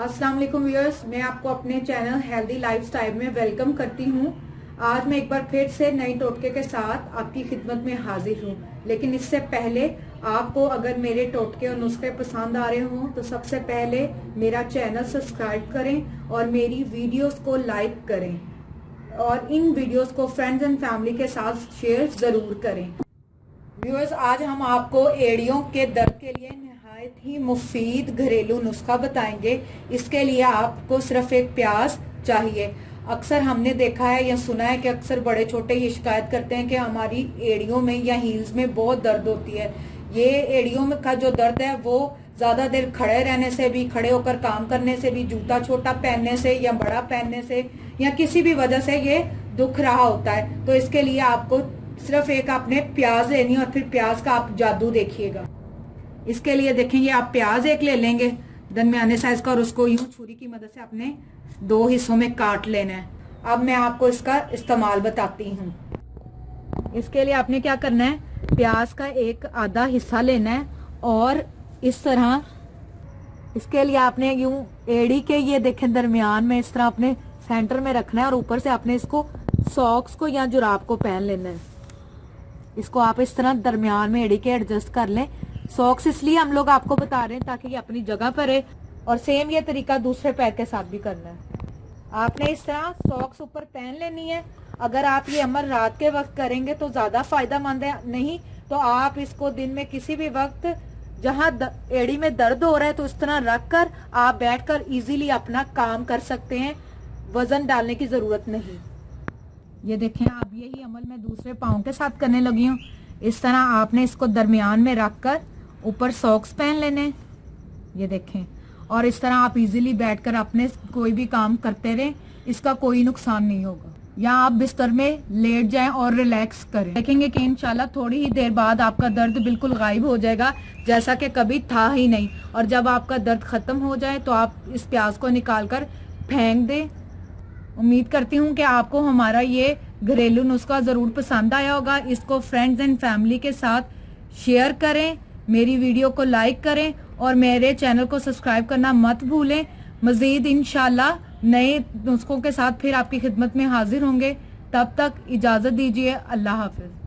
अस्सलाम वालेकुम व्यूअर्स, मैं आपको अपने चैनल हेल्दी लाइफस्टाइल में वेलकम करती हूँ। आज मैं एक बार फिर से नई टोटके के साथ आपकी खिदमत में हाजिर हूँ। लेकिन इससे पहले आपको अगर मेरे टोटके और नुस्खे पसंद आ रहे हों तो सबसे पहले मेरा चैनल सब्सक्राइब करें और मेरी वीडियोस को लाइक करें और इन वीडियोस को फ्रेंड्स एंड फैमिली के साथ शेयर ज़रूर करें। व्यूअर्स, आज हम आपको एड़ियों के दर्द के लिए नहायत ही मुफीद घरेलू नुस्खा बताएंगे। इसके लिए आपको सिर्फ एक प्याज चाहिए। अक्सर हमने देखा है या सुना है कि अक्सर बड़े छोटे ये शिकायत करते हैं कि हमारी एड़ियों में या हील्स में बहुत दर्द होती है। ये एड़ियों में का जो दर्द है वो ज़्यादा देर खड़े रहने से भी, खड़े होकर काम करने से भी, जूता छोटा पहनने से या बड़ा पहनने से या किसी भी वजह से ये दुख रहा होता है। तो इसके लिए आपको सिर्फ एक आपने प्याज लेनी और फिर प्याज का आप जादू देखिएगा। इसके लिए देखेंगे, आप प्याज एक ले लेंगे दरमियाने साइज का और उसको यूं छुरी की मदद से आपने 2 हिस्सों में काट लेना है। अब मैं आपको इसका इस्तेमाल बताती हूँ। इसके लिए आपने क्या करना है, प्याज का एक आधा हिस्सा लेना है और इस तरह इसके लिए आपने यूं एड़ी के ये देखें दरमियान में इस तरह अपने सेंटर में रखना है और ऊपर से आपने इसको सॉक्स को या जुराब को पहन लेना है। इसको आप इस तरह दरमियान में एड़ी के एडजस्ट कर लें। सॉक्स इसलिए हम लोग आपको बता रहे हैं ताकि ये अपनी जगह पर है और सेम ये तरीका दूसरे पैर के साथ भी करना है। आपने इस तरह सॉक्स ऊपर पहन लेनी है। अगर आप ये अमल रात के वक्त करेंगे तो ज्यादा फायदेमंद है, नहीं तो आप इसको दिन में किसी भी वक्त जहां एड़ी में दर्द हो रहा है तो इस तरह रख कर आप बैठकर इजीली अपना काम कर सकते हैं। वजन डालने की जरूरत नहीं। ये देखें, आप यही अमल मैं दूसरे पाँव के साथ करने लगी हूँ। इस तरह आपने इसको दरमियान में रख कर ऊपर सॉक्स पहन लेने, ये देखें, और इस तरह आप इजीली बैठकर अपने कोई भी काम करते रहें, इसका कोई नुकसान नहीं होगा। या आप बिस्तर में लेट जाएं और रिलैक्स करें, देखेंगे कि इंशाल्लाह थोड़ी ही देर बाद आपका दर्द बिल्कुल गायब हो जाएगा जैसा कि कभी था ही नहीं। और जब आपका दर्द खत्म हो जाए तो आप इस प्याज को निकाल कर फेंक दें। उम्मीद करती हूँ कि आपको हमारा ये घरेलू नुस्खा ज़रूर पसंद आया होगा। इसको फ्रेंड्स एंड फैमिली के साथ शेयर करें, मेरी वीडियो को लाइक करें और मेरे चैनल को सब्सक्राइब करना मत भूलें। मज़ीद इंशाल्लाह नए नुस्खों के साथ फिर आपकी खिदमत में हाजिर होंगे। तब तक इजाज़त दीजिए। अल्लाह हाफिज़।